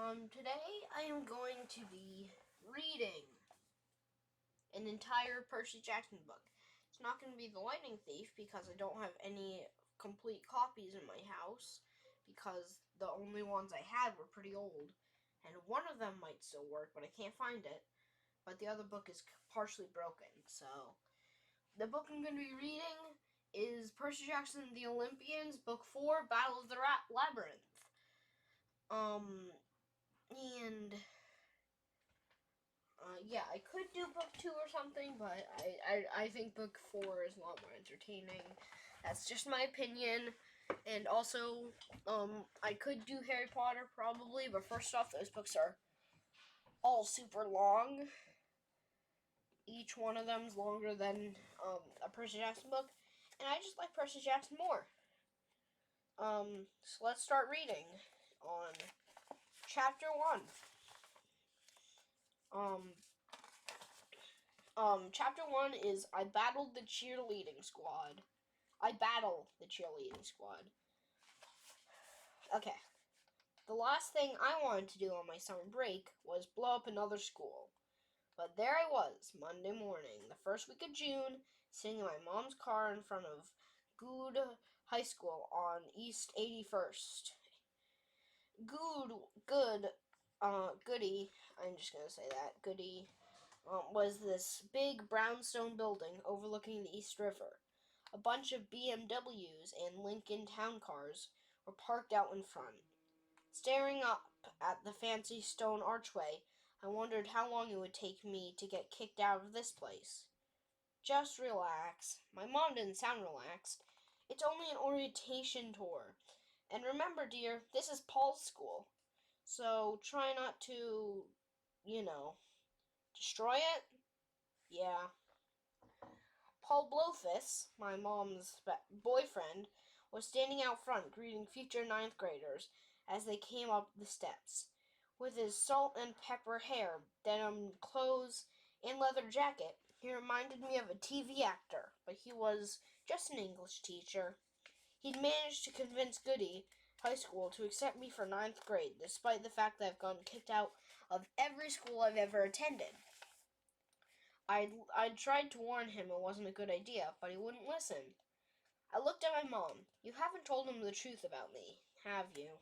Today I am going to be reading an entire Percy Jackson book. It's not going to be The Lightning Thief because I don't have any complete copies in my house because the only ones I had were pretty old. And one of them might still work, but I can't find it. But the other book is partially broken, so the book I'm going to be reading is Percy Jackson and the Olympians, Book 4, Battle of the Labyrinth. And I could do book 2 or something, but I think book 4 is a lot more entertaining. That's just my opinion. And also, I could do Harry Potter probably, but first off, those books are all super long. Each one of them is longer than a Percy Jackson book, and I just like Percy Jackson more. So let's start reading on chapter 1. Chapter 1 is I battled the cheerleading squad. I battle the cheerleading squad. Okay. The last thing I wanted to do on my summer break was blow up another school. But there I was, Monday morning, the first week of June, sitting in my mom's car in front of Good High School on East 81st. Goody, I'm just gonna say that, Goody, was this big brownstone building overlooking the East River. A bunch of BMWs and Lincoln Town cars were parked out in front. Staring up at the fancy stone archway, I wondered how long it would take me to get kicked out of this place. Just relax. My mom didn't sound relaxed. It's only an orientation tour. And remember, dear, this is Paul's school. So try not to, destroy it? Yeah. Paul Blowfist, my mom's boyfriend, was standing out front greeting future ninth graders as they came up the steps. With his salt and pepper hair, denim clothes, and leather jacket, he reminded me of a TV actor, but he was just an English teacher. He'd managed to convince Goody High School to accept me for ninth grade, despite the fact that I've gotten kicked out of every school I've ever attended. I'd tried to warn him it wasn't a good idea, but he wouldn't listen. I looked at my mom. You haven't told him the truth about me, have you?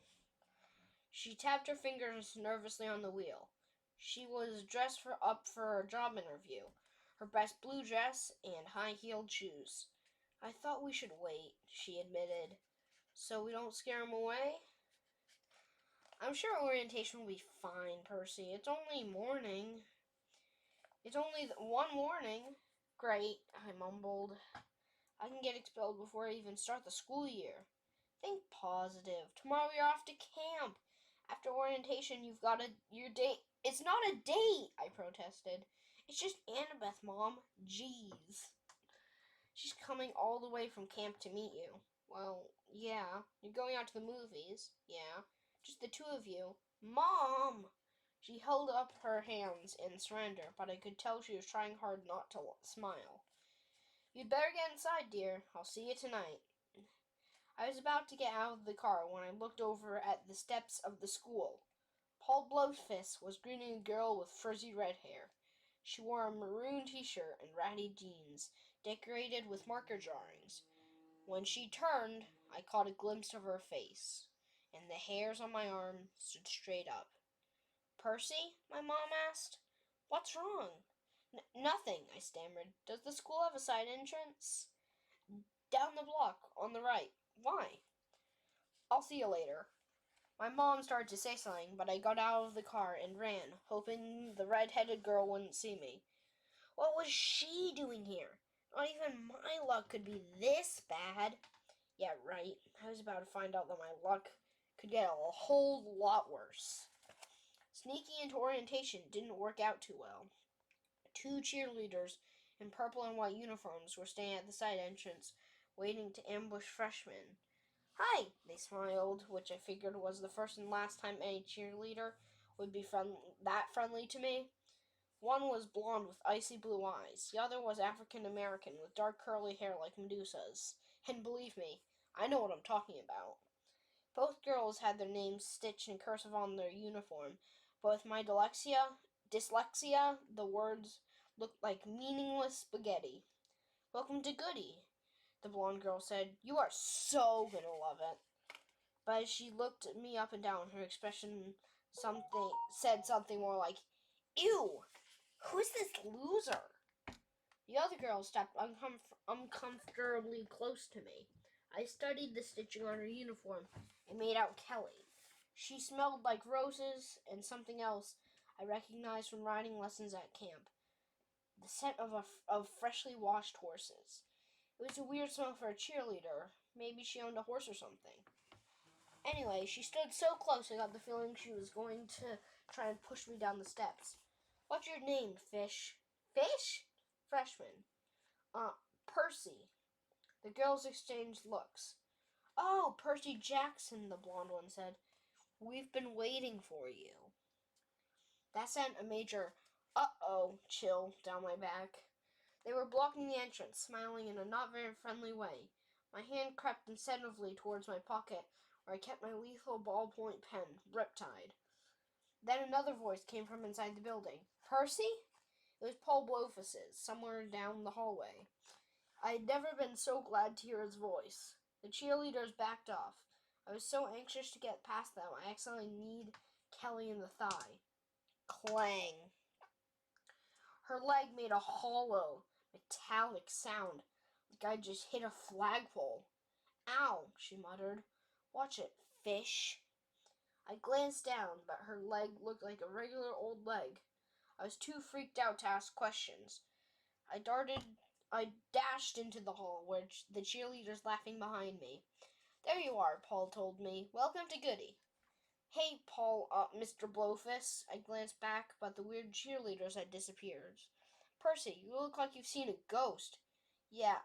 She tapped her fingers nervously on the wheel. She was dressed up for a job interview, her best blue dress and high-heeled shoes. I thought we should wait, she admitted, so we don't scare him away? I'm sure orientation will be fine, Percy. It's only morning. It's only one morning. Great, I mumbled. I can get expelled before I even start the school year. Think positive. Tomorrow you're off to camp. After orientation, you've got your date. It's not a date, I protested. It's just Annabeth, Mom. Jeez. She's coming all the way from camp to meet you. Well, yeah. You're going out to the movies. Yeah. Just the two of you. Mom! She held up her hands in surrender, but I could tell she was trying hard not to smile. You'd better get inside, dear. I'll see you tonight. I was about to get out of the car when I looked over at the steps of the school. Paul Blowfist was greeting a girl with frizzy red hair. She wore a maroon t-shirt and ratty jeans, decorated with marker drawings. When she turned, I caught a glimpse of her face, and the hairs on my arm stood straight up. Percy? My mom asked. What's wrong? Nothing, I stammered. Does the school have a side entrance? Down the block, on the right. Why? I'll see you later. My mom started to say something, but I got out of the car and ran, hoping the red-headed girl wouldn't see me. What was she doing here? Not even my luck could be this bad. Yeah, right. I was about to find out that my luck could get a whole lot worse. Sneaking into orientation didn't work out too well. Two cheerleaders in purple and white uniforms were standing at the side entrance, waiting to ambush freshmen. Hi, they smiled, which I figured was the first and last time any cheerleader would be that friendly to me. One was blonde with icy blue eyes. The other was African American with dark curly hair like Medusa's. And believe me, I know what I'm talking about. Both girls had their names stitched in cursive on their uniform, but with my dyslexia, the words looked like meaningless spaghetti. "Welcome to Goody," the blonde girl said. "You are so gonna love it." But as she looked me up and down, her expression said something more like, "Ew, who's this loser?" The other girl stepped uncomfortably close to me. I studied the stitching on her uniform and made out Kelly. She smelled like roses and something else I recognized from riding lessons at camp. The scent of freshly washed horses. It was a weird smell for a cheerleader. Maybe she owned a horse or something. Anyway, she stood so close I got the feeling she was going to try and push me down the steps. "What's your name, Fish?" "Fish?" "Freshman." Percy." The girls exchanged looks. "Oh, Percy Jackson," the blonde one said. "We've been waiting for you." That sent a major "uh-oh" chill down my back. They were blocking the entrance, smiling in a not very friendly way. My hand crept instinctively towards my pocket, where I kept my lethal ballpoint pen, riptide. Then another voice came from inside the building. "Percy?" It was Paul Blofus's, somewhere down the hallway. I had never been so glad to hear his voice. The cheerleaders backed off. I was so anxious to get past them, I accidentally kneed Kelly in the thigh. Clang. Her leg made a hollow, metallic sound, like I just hit a flagpole. "Ow," she muttered. "Watch it, Fish." I glanced down, but her leg looked like a regular old leg. I was too freaked out to ask questions. I dashed into the hall, where the cheerleaders laughing behind me. "There you are," Paul told me. "Welcome to Goody." "Hey, Paul, Mr. Blofus." I glanced back, but the weird cheerleaders had disappeared. "Percy, you look like you've seen a ghost." "Yeah,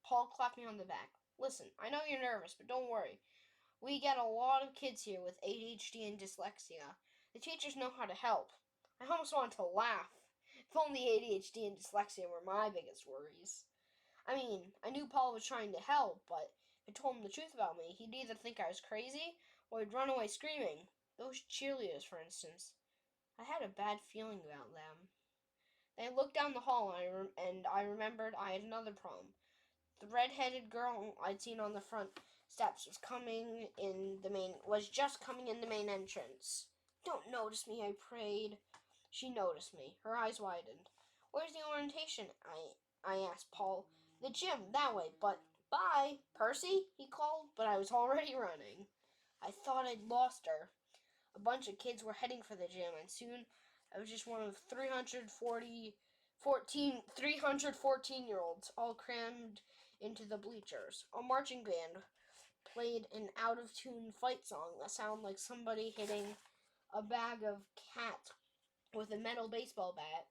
Paul clapped me on the back. "Listen, I know you're nervous, but don't worry. We get a lot of kids here with ADHD and dyslexia. The teachers know how to help." I almost wanted to laugh. If only ADHD and dyslexia were my biggest worries. I mean, I knew Paul was trying to help, but if I told him the truth about me, he'd either think I was crazy or he'd run away screaming. Those cheerleaders, for instance. I had a bad feeling about them. Then I looked down the hall and I remembered I had another problem. The red-headed girl I'd seen on the front steps was just coming in the main entrance. "Don't notice me," I prayed. She noticed me. Her eyes widened. "Where's the orientation?" I asked Paul. "The gym, that way, but..." "Bye, Percy," he called, but I was already running. I thought I'd lost her. A bunch of kids were heading for the gym, and soon I was just one of 314-year-olds, all crammed into the bleachers. A marching band played an out-of-tune fight song that sounded like somebody hitting a bag of cat with a metal baseball bat.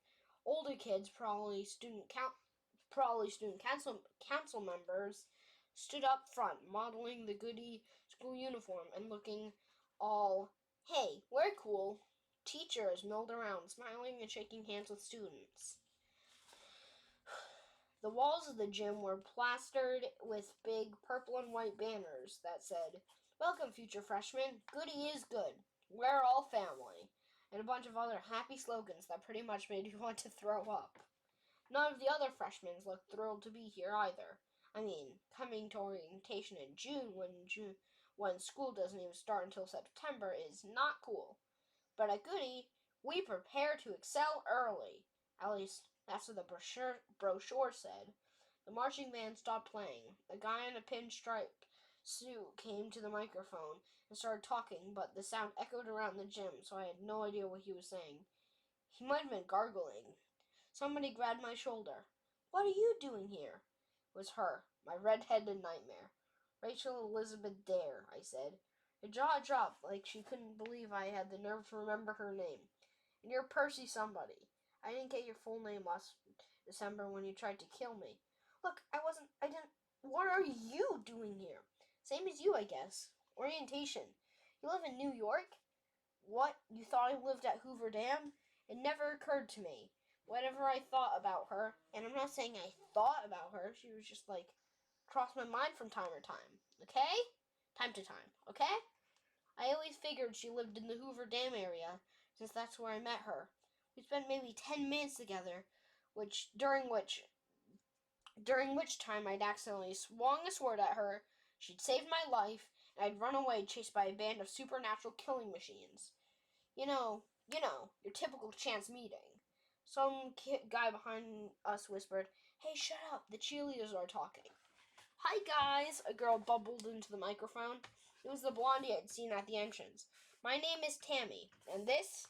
Older kids, probably student council members, stood up front, modeling the Goody school uniform and looking all, "Hey, we're cool." Teachers milled around, smiling and shaking hands with students. The walls of the gym were plastered with big purple and white banners that said, "Welcome, future freshmen. Goody is good. We're all family." And a bunch of other happy slogans that pretty much made you want to throw up. None of the other freshmen looked thrilled to be here either. I mean, coming to orientation in June when school doesn't even start until September is not cool. But at Goody, we prepare to excel early. At least, that's what the brochure said. The marching band stopped playing. A guy in a pinstripe suit came to the microphone and started talking, but the sound echoed around the gym, so I had no idea what he was saying. He might have been gargling. Somebody grabbed my shoulder. "What are you doing here?" It was her, my red-headed nightmare. "Rachel Elizabeth Dare," I said. Her jaw dropped like she couldn't believe I had the nerve to remember her name. "And you're Percy somebody. I didn't get your full name last December when you tried to kill me." "Look, I didn't..." "What are you doing here?" "Same as you, I guess. Orientation." "You live in New York?" "What, you thought I lived at Hoover Dam?" It never occurred to me. Whatever I thought about her, and I'm not saying I thought about her, she was just like, crossed my mind from time to time. Okay? Time to time. Okay? figured she lived in the Hoover Dam area, since that's where I met her. We spent maybe 10 minutes together, during which time I'd accidentally swung a sword at her, she'd saved my life, and I'd run away chased by a band of supernatural killing machines. You know, your typical chance meeting. Some guy behind us whispered, "Hey, shut up, the cheerleaders are talking." "Hi, guys," a girl bubbled into the microphone. It was the blondie I'd seen at the entrance. "My name is Tammy, and is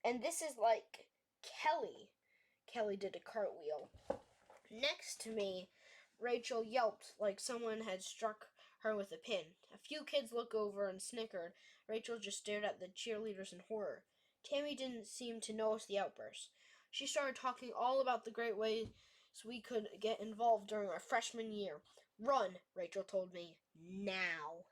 this is like Kelly." Kelly did a cartwheel. Next to me, Rachel yelped like someone had struck her with a pin. A few kids looked over and snickered. Rachel just stared at the cheerleaders in horror. Tammy didn't seem to notice the outburst. She started talking all about the great ways we could get involved during our freshman year. "Run," Rachel told me. "Now."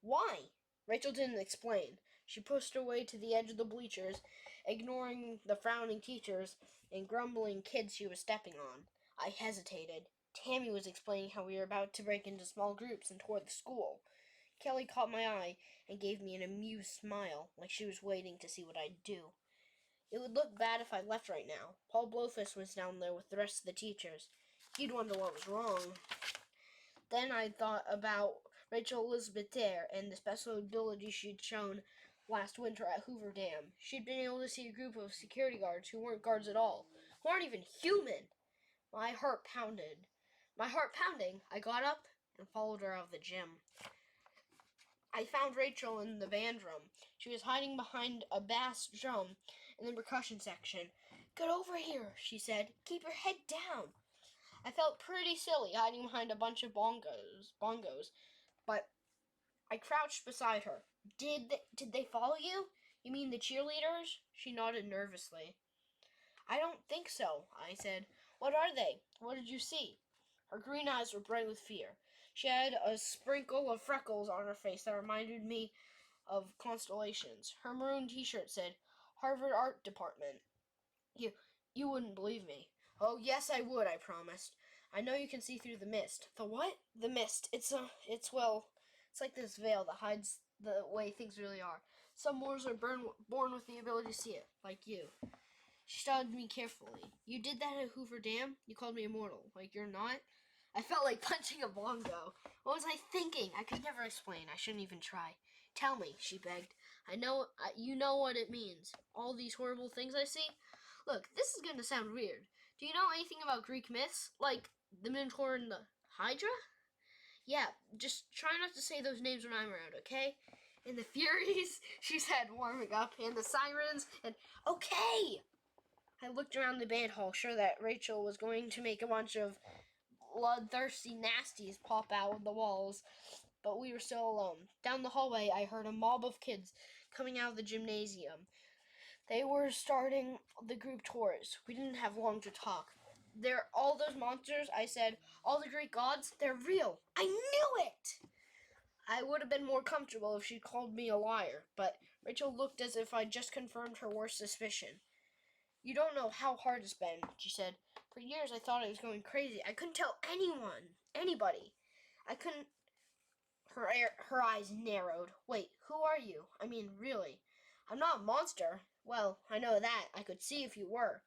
"Why?" Rachel didn't explain. She pushed her way to the edge of the bleachers, ignoring the frowning teachers and grumbling kids she was stepping on. I hesitated. Tammy was explaining how we were about to break into small groups and tour the school. Kelly caught my eye and gave me an amused smile, like she was waiting to see what I'd do. It would look bad if I left right now. Paul Blowfist was down there with the rest of the teachers. He'd wonder what was wrong. Then I thought about Rachel Elizabeth Dare and the special ability she'd shown last winter at Hoover Dam. She'd been able to see a group of security guards who weren't guards at all, who aren't even human. My heart pounded. I got up and followed her out of the gym. I found Rachel in the band room. She was hiding behind a bass drum in the percussion section. "Get over here," she said. "Keep your head down." I felt pretty silly hiding behind a bunch of bongos, but I crouched beside her. Did they follow you? You mean the cheerleaders?" She nodded nervously. "I don't think so," I said. "What are they? What did you see?" Her green eyes were bright with fear. She had a sprinkle of freckles on her face that reminded me of constellations. Her maroon t-shirt said, "Harvard Art Department." You wouldn't believe me." "Oh, yes, I would," I promised. "I know you can see through the mist." "The what?" "The mist. It's like this veil that hides the way things really are. Some mortals are born with the ability to see it, like you." She studied me carefully. "You did that at Hoover Dam? You called me immortal. Like you're not?" I felt like punching a bongo. What was I thinking? I could never explain. I shouldn't even try. "Tell me," she begged. You know what it means. All these horrible things I see? Look, this is going to sound weird. Do you know anything about Greek myths? Like the Minotaur and the Hydra?" "Yeah, just try not to say those names when I'm around, okay?" "And the Furies," she said, warming up, "and the Sirens, and..." "Okay!" I looked around the band hall, sure that Rachel was going to make a bunch of bloodthirsty nasties pop out of the walls, but we were still alone. Down the hallway, I heard a mob of kids coming out of the gymnasium. They were starting the group tours. We didn't have long to talk. "They're all those monsters," I said. "All the Greek gods, they're real." I knew it! I would have been more comfortable if she'd called me a liar, but Rachel looked as if I'd just confirmed her worst suspicion. "You don't know how hard it's been," she said. "For years I thought I was going crazy. I couldn't tell anybody. I couldn't..." Her eyes narrowed. "Wait, who are you? I mean, really?" "I'm not a monster." "Well, I know that. I could see if you were.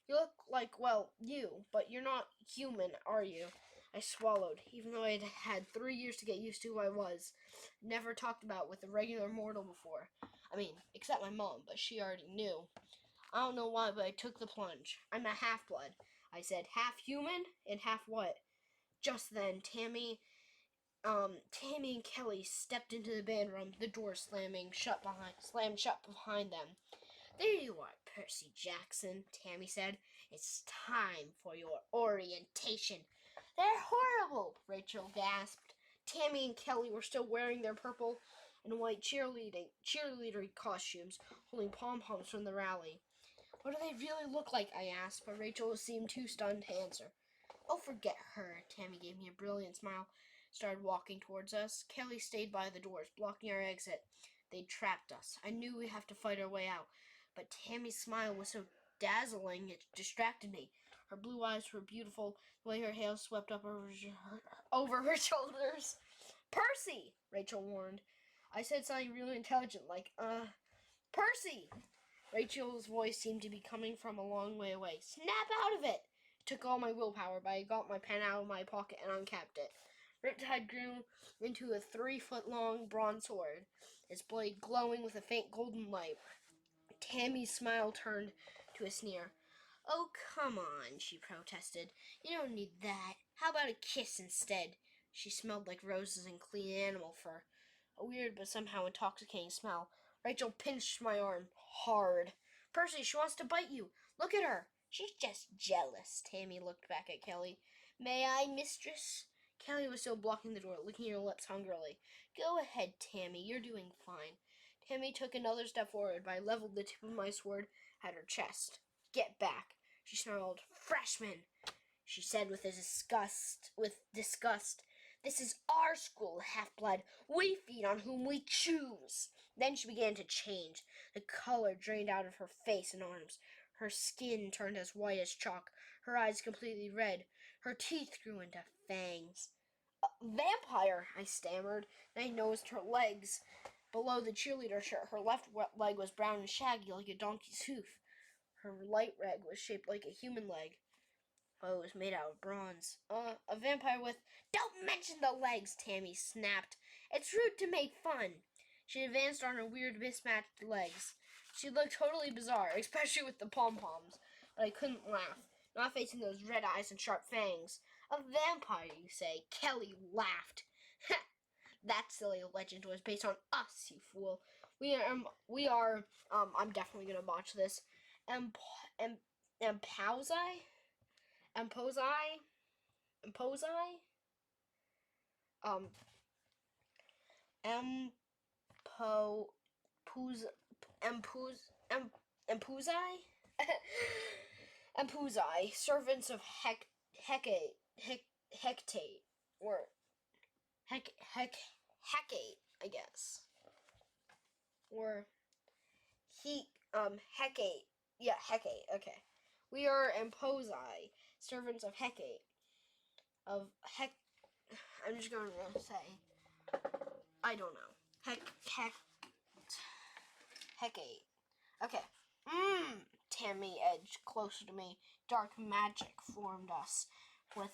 You look like, well, you, but you're not human, are you?" I swallowed, even though I'd had 3 years to get used to who I was. Never talked about with a regular mortal before. I mean, except my mom, but she already knew. I don't know why, but I took the plunge. "I'm a half-blood," I said. "Half human and half what?" Just then, Tammy and Kelly stepped into the band room, the door slammed shut behind them. "There you are, Percy Jackson," Tammy said. "It's time for your orientation." "They're horrible," Rachel gasped. Tammy and Kelly were still wearing their purple and white cheerleader costumes, holding pom-poms from the rally. "What do they really look like?" I asked, but Rachel seemed too stunned to answer. "Oh, forget her." Tammy gave me a brilliant smile, started walking towards us. Kelly stayed by the doors, blocking our exit. They'd trapped us. I knew we'd have to fight our way out, but Tammy's smile was so dazzling it distracted me. Her blue eyes were beautiful, the way her hair swept up over her shoulders. "Percy!" Rachel warned. I said something really intelligent, like, Percy! Rachel's voice seemed to be coming from a long way away. Snap out of it! It took all my willpower, but I got my pen out of my pocket and uncapped it. Riptide grew into a 3-foot-long bronze sword, its blade glowing with a faint golden light. Tammy's smile turned to a sneer. Oh, come on, she protested. You don't need that. How about a kiss instead? She smelled like roses and clean animal fur. A weird but somehow intoxicating smell. Rachel pinched my arm hard. Percy, she wants to bite you. Look at her. She's just jealous. Tammy looked back at Kelly. May I, mistress? Kelly was still blocking the door, licking her lips hungrily. Go ahead, Tammy. You're doing fine. Tammy took another step forward, but I leveled the tip of my sword at her chest. Get back, she snarled. Freshman, she said with disgust. This is our school, half-blood. We feed on whom we choose. Then she began to change. The color drained out of her face and arms. Her skin turned as white as chalk, her eyes completely red. Her teeth grew into fangs. Vampire, I stammered, and I noticed her legs. Below the cheerleader shirt, her left leg was brown and shaggy like a donkey's hoof. Her right leg was shaped like a human leg, but it was made out of bronze. A vampire with... Don't mention the legs, Tammy snapped. It's rude to make fun. She advanced on her weird mismatched legs. She looked totally bizarre, especially with the pom-poms, but I couldn't laugh, not facing those red eyes and sharp fangs. A vampire, you say? Kelly laughed. That silly legend was based on us, you fool. We are, I'm definitely gonna botch this. Empousi? Um, Empousi, servants of Hecate, or Hecate, I guess. Or Hecate. Yeah, Hecate, okay. We are Empousi, servants of Hecate. I'm just going to say, I don't know. Hecate. Okay. Tammy edged closer to me. Dark magic formed us from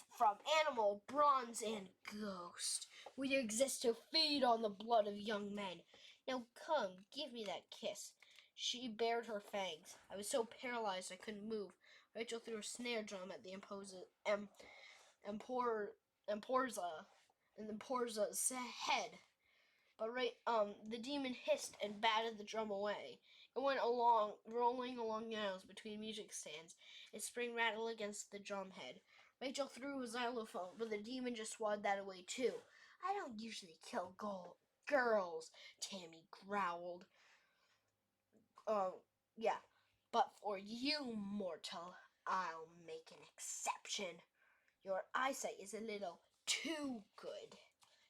animal, bronze, and ghost. We exist to feed on the blood of young men. Now come, give me that kiss. She bared her fangs. I was so paralyzed I couldn't move. Rachel threw a snare drum at the Emporza's head. But the demon hissed and batted the drum away. It went rolling along the aisles between music stands. Its spring rattled against the drum head. Rachel threw a xylophone, but the demon just swatted that away too. I don't usually kill girls, Tammy growled. Yeah, but for you, mortal, I'll make an exception. Your eyesight is a little too good.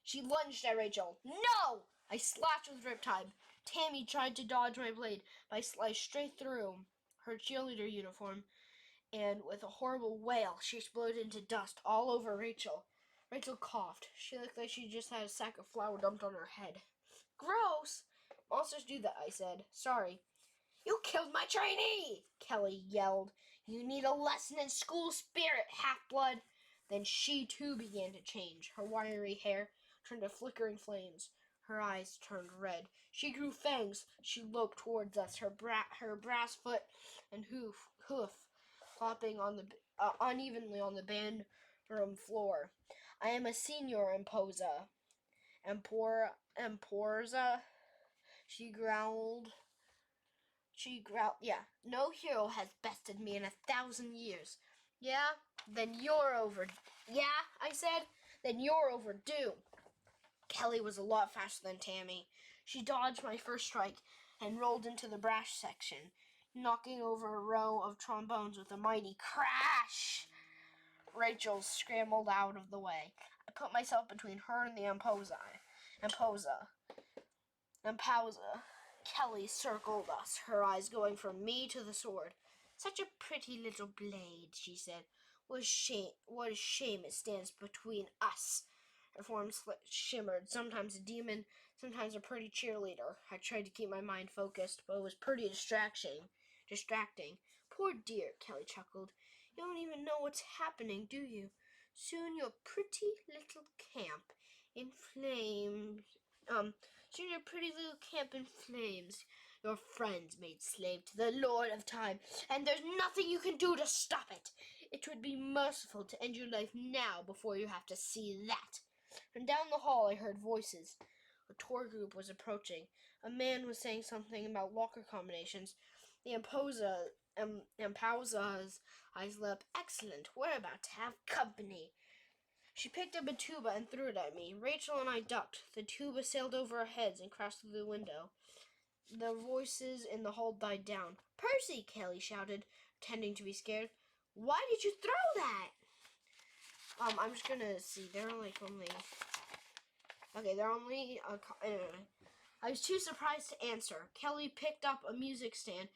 She lunged at Rachel. No! I slashed with Riptide. Tammy tried to dodge my blade, but I sliced straight through her cheerleader uniform, and with a horrible wail, she exploded into dust all over Rachel. Rachel coughed. She looked like she just had a sack of flour dumped on her head. Gross! Monsters do that, I said. Sorry. You killed my trainee! Kelly yelled. You need a lesson in school spirit, half-blood. Then she too began to change. Her wiry hair turned to flickering flames. Her eyes turned red. She grew fangs. She loped towards us, her brass foot and hoof flopping on unevenly on the band room floor. I am a senior, Emporza, she growled. Yeah, no hero has bested me in 1,000 years. Yeah, then you're Yeah, I said, then you're overdue. Kelly was a lot faster than Tammy. She dodged my first strike and rolled into the brass section, knocking over a row of trombones with a mighty crash. Rachel scrambled out of the way. I put myself between her and the Empousa. Kelly circled us, her eyes going from me to the sword. Such a pretty little blade, she said. What a shame it stands between us. Her form shimmered, sometimes a demon, sometimes a pretty cheerleader. I tried to keep my mind focused, but it was pretty distracting. Poor dear, Kelly chuckled. You don't even know what's happening, do you? Soon your pretty little camp in flames. Soon your pretty little camp in flames. Your friends made slave to the Lord of Time, and there's nothing you can do to stop it. It would be merciful to end your life now before you have to see that. From down the hall I heard voices. A tour group was approaching. A man was saying something about locker combinations. The Impausa's eyes lit up. Excellent, we're about to have company. She picked up a tuba and threw it at me. Rachel and I ducked. The tuba sailed over our heads and crashed through the window. The voices in the hall died down. Percy, Kelly shouted, pretending to be scared. Why did you throw that? I'm just gonna see. They're only... Okay, they're only... Anyway. I was too surprised to answer. Kelly picked up a music stand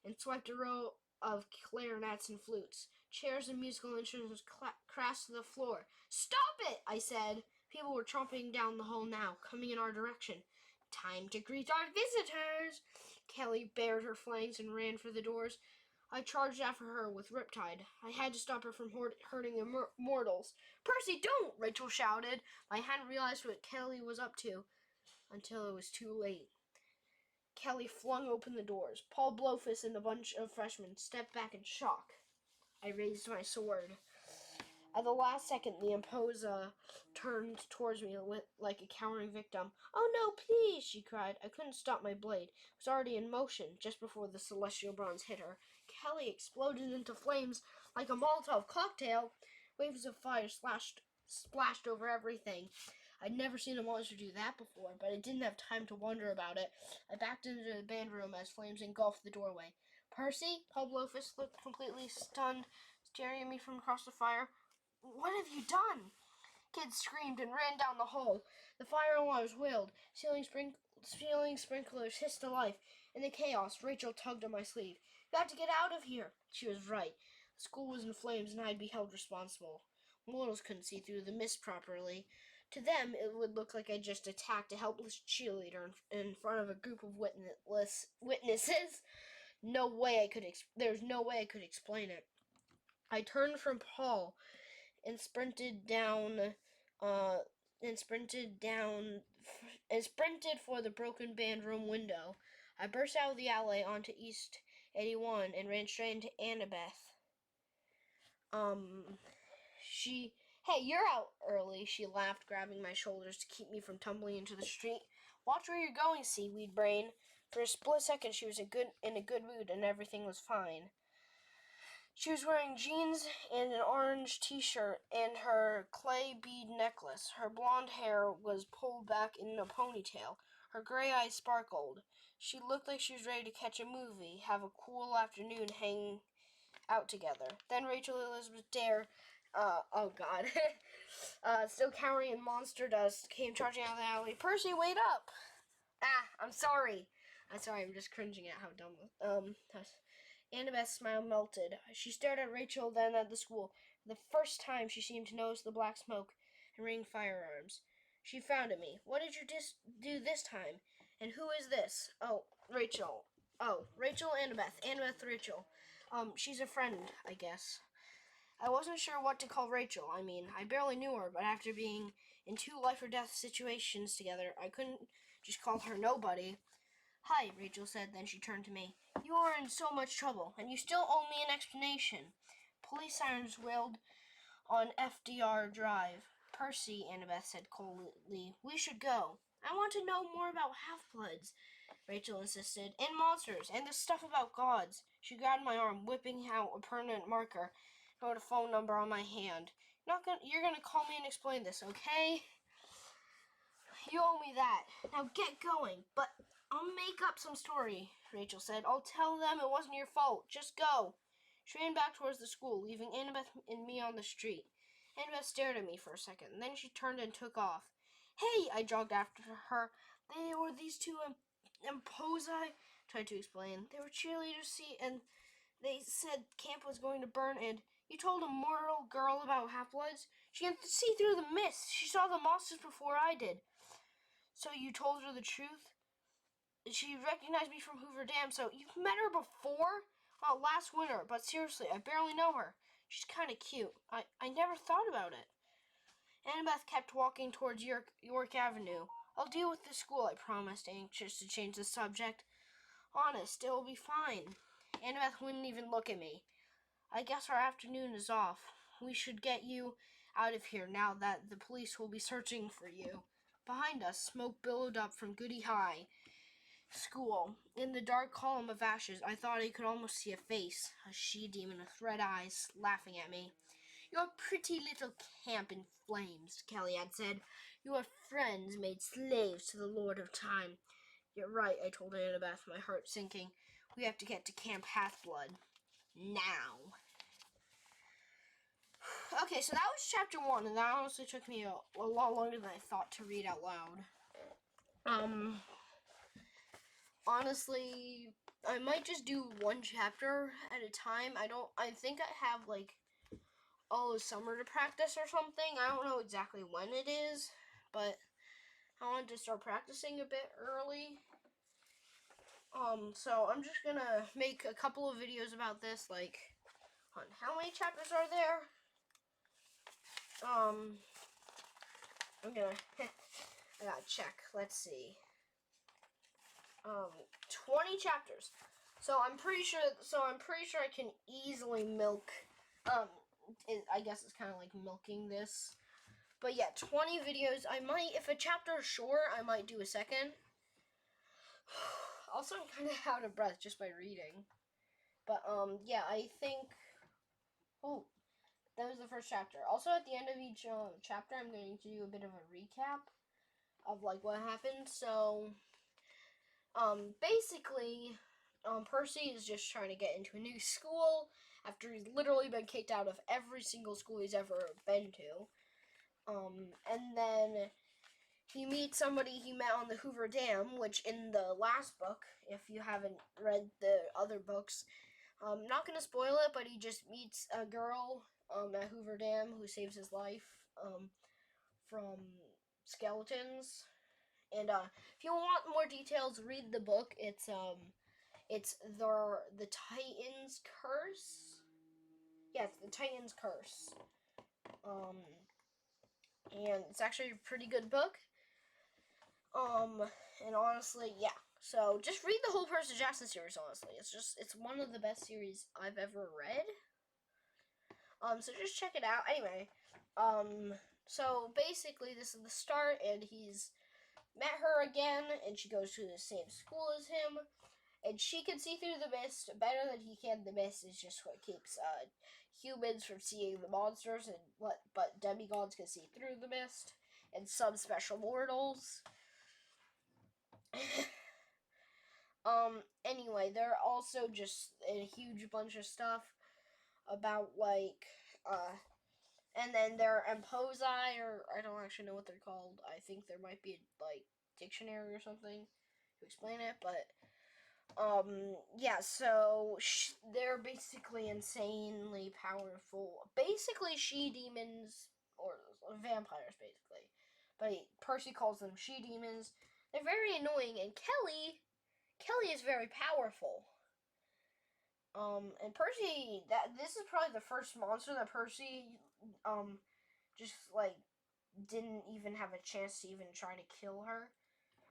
and swept a row of clarinets and flutes. Chairs and musical instruments crashed to the floor. Stop it, I said. People were tromping down the hall now, coming in our direction. Time to greet our visitors. Kelly bared her flanks and ran for the doors. I charged after her with Riptide. I had to stop her from hurting immortals. Percy, don't! Rachel shouted. I hadn't realized what Kelly was up to until it was too late. Kelly flung open the doors. Paul Blofus and a bunch of freshmen stepped back in shock. I raised my sword. At the last second, the Imposa turned towards me like a cowering victim. Oh no, please, she cried. I couldn't stop my blade. It was already in motion just before the celestial bronze hit her. Kelly exploded into flames like a Molotov cocktail. Waves of fire splashed over everything. I'd never seen a monster do that before, but I didn't have time to wonder about it. I backed into the band room as flames engulfed the doorway. Percy? Paul Blofus looked completely stunned, staring at me from across the fire. What have you done? Kids screamed and ran down the hall. The fire alarms wailed. Ceiling sprinklers hissed to life. In the chaos, Rachel tugged on my sleeve. You have to get out of here. She was right. The school was in flames and I'd be held responsible. Mortals couldn't see through the mist properly. To them, it would look like I just attacked a helpless cheerleader in front of a group of witnesses. There's no way I could explain it. I turned from Paul and sprinted for the broken band room window. I burst out of the alley onto East 81 and ran straight into Annabeth. Hey, you're out early, she laughed, grabbing my shoulders to keep me from tumbling into the street. Watch where you're going, seaweed brain. For a split second, she was in a good mood and everything was fine. She was wearing jeans and an orange t-shirt and her clay bead necklace. Her blonde hair was pulled back in a ponytail. Her gray eyes sparkled. She looked like she was ready to catch a movie, have a cool afternoon, hang out together. Then Rachel Elizabeth Dare, still cowering in monster dust, came charging out of the alley. Percy, wait up! I'm sorry, I'm just cringing at how dumb. Annabeth's smile melted. She stared at Rachel, then at the school. For the first time, she seemed to notice the black smoke and ringing firearms. She frowned at me. What did you do this time? And who is this? Oh, Rachel. Oh, Rachel Annabeth. Annabeth Rachel. She's a friend, I guess. I wasn't sure what to call Rachel. I barely knew her, but after being in 2 life-or-death situations together, I couldn't just call her nobody. Hi, Rachel said, then she turned to me. You are in so much trouble, and you still owe me an explanation. Police sirens wailed on FDR Drive. Percy, Annabeth said coldly, we should go. I want to know more about half-bloods, Rachel insisted, and monsters, and the stuff about gods. She grabbed my arm, whipping out a permanent marker, and wrote a phone number on my hand. You're gonna call me and explain this, okay? You owe me that. Now get going. But I'll make up some story, Rachel said. I'll tell them it wasn't your fault. Just go. She ran back towards the school, leaving Annabeth and me on the street. Annabeth stared at me for a second, then she turned and took off. Hey, I jogged after her. They were these 2 Imposi, tried to explain. They were cheerleaders, see, and they said camp was going to burn, and you told a mortal girl about half-bloods? She can see through the mist. She saw the monsters before I did. So you told her the truth? She recognized me from Hoover Dam, so you've met her before? Oh, last winter, but seriously, I barely know her. She's kind of cute. I never thought about it. Annabeth kept walking towards York Avenue. I'll deal with the school, I promised, anxious to change the subject. Honest, it'll be fine. Annabeth wouldn't even look at me. I guess our afternoon is off. We should get you out of here now that the police will be searching for you. Behind us, smoke billowed up from Goody High School. In the dark column of ashes, I thought I could almost see a face, a she-demon with red eyes, laughing at me. Your pretty little camp in flames, Kelly had said. Your friends made slaves to the Lord of Time. You're right, I told Annabeth, my heart sinking. We have to get to Camp Half-Blood. Now. Okay, so that was chapter 1, and that honestly took me a lot longer than I thought to read out loud. Honestly, I might just do one chapter at a time. I think I have, like, all of summer to practice or something. I don't know exactly when it is, but I wanted to start practicing a bit early. So I'm just gonna make a couple of videos about this, like, on how many chapters are there. I'm gonna, I gotta check, let's see. 20 chapters. So I'm pretty sure I can easily milk, I guess it's kind of like milking this. But yeah, 20 videos. I might, if a chapter is short, I might do a second. Also, I'm kind of out of breath just by reading. But, yeah, I think, oh, that was the first chapter. Also, at the end of each chapter, I'm going to do a bit of a recap of, like, what happened. So, basically, Percy is just trying to get into a new school after he's literally been kicked out of every single school he's ever been to. And then he meets somebody he met on the Hoover Dam, which in the last book, if you haven't read the other books, I'm not going to spoil it, but he just meets a girl at Hoover Dam who saves his life from skeletons. And if you want more details, read the book. It's the Titan's Curse. Yeah, it's the Titan's Curse. And it's actually a pretty good book. And honestly, yeah. So just read the whole Percy Jackson series, honestly. It's one of the best series I've ever read. So just check it out. Anyway, so basically this is the start, and he's met her again, and she goes to the same school as him, and she can see through the mist better than he can. The mist is just what keeps humans from seeing the monsters, but demigods can see through the mist, and some special mortals. Anyway, there are also just a huge bunch of stuff about, like, and then there are imposi, or I don't actually know what they're called. I think there might be, like, dictionary or something to explain it, but, yeah, so they're basically insanely powerful. Basically, she-demons, or vampires, basically. But Percy calls them she-demons. They're very annoying, and Kelly is very powerful. And Percy, this is probably the first monster that Percy, just, like, didn't even have a chance to even try to kill her.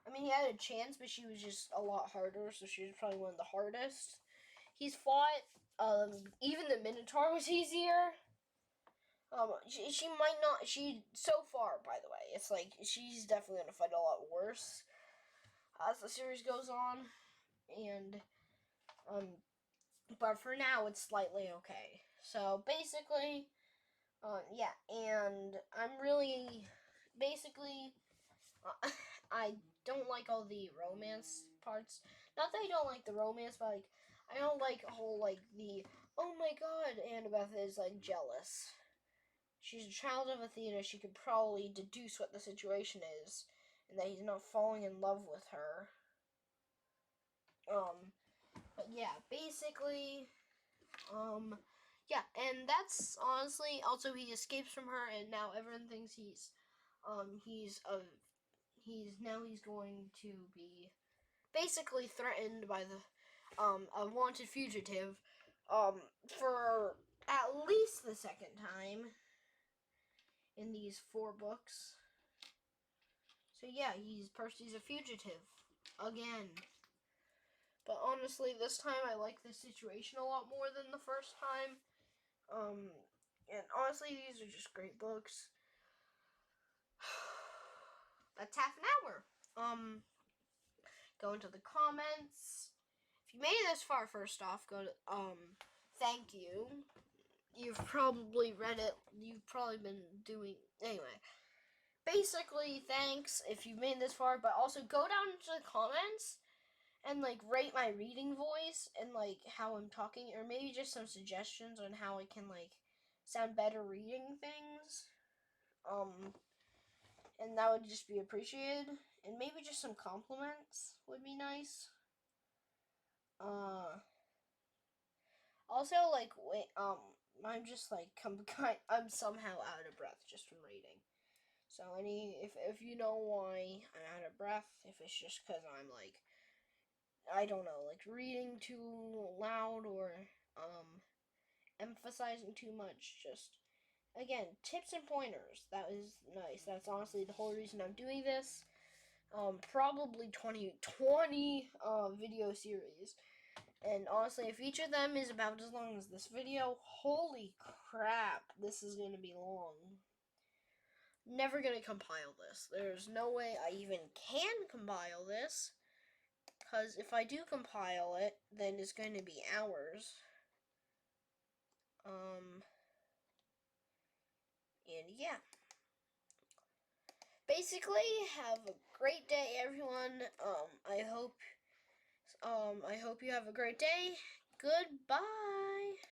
I mean, he had a chance, but she was just a lot harder, so she was probably one of the hardest he's fought. Even the Minotaur was easier. She might not, so far, by the way, it's like, she's definitely gonna fight a lot worse as the series goes on, and, but for now, it's slightly okay. So, basically, yeah, and I'm really, basically, I don't like all the romance parts. Not that I don't like the romance, but, like, I don't like whole, like, oh my god, Annabeth is, like, jealous. She's a child of Athena. She could probably deduce what the situation is, and that he's not falling in love with her. But yeah, basically, yeah, and that's honestly, also he escapes from her, and now everyone thinks he's he's going to be basically threatened by a wanted fugitive for at least the second time in these 4 books. So yeah, Percy's a fugitive again. But honestly, this time I like the situation a lot more than the first time. And honestly, these are just great books. That's half an hour. Go into the comments. If you made it this far, first off, go to thank you. You've probably read it. You've probably been doing anyway. Basically, thanks if you made this far, but also go down into the comments and like rate my reading voice and like how I'm talking, or maybe just some suggestions on how I can like sound better reading things. And that would just be appreciated. And maybe just some compliments would be nice. Also, like, wait, I'm just like, I'm somehow out of breath just from reading. So if you know why I'm out of breath, if it's just because I'm like, I don't know, like reading too loud or emphasizing too much, just again, tips and pointers. That is nice. That's honestly the whole reason I'm doing this. Probably 20 video series. And honestly, if each of them is about as long as this video, holy crap, this is going to be long. Never going to compile this. There's no way I even can compile this. Because if I do compile it, then it's going to be hours. And yeah. Basically, have a great day, everyone. I hope you have a great day. Goodbye.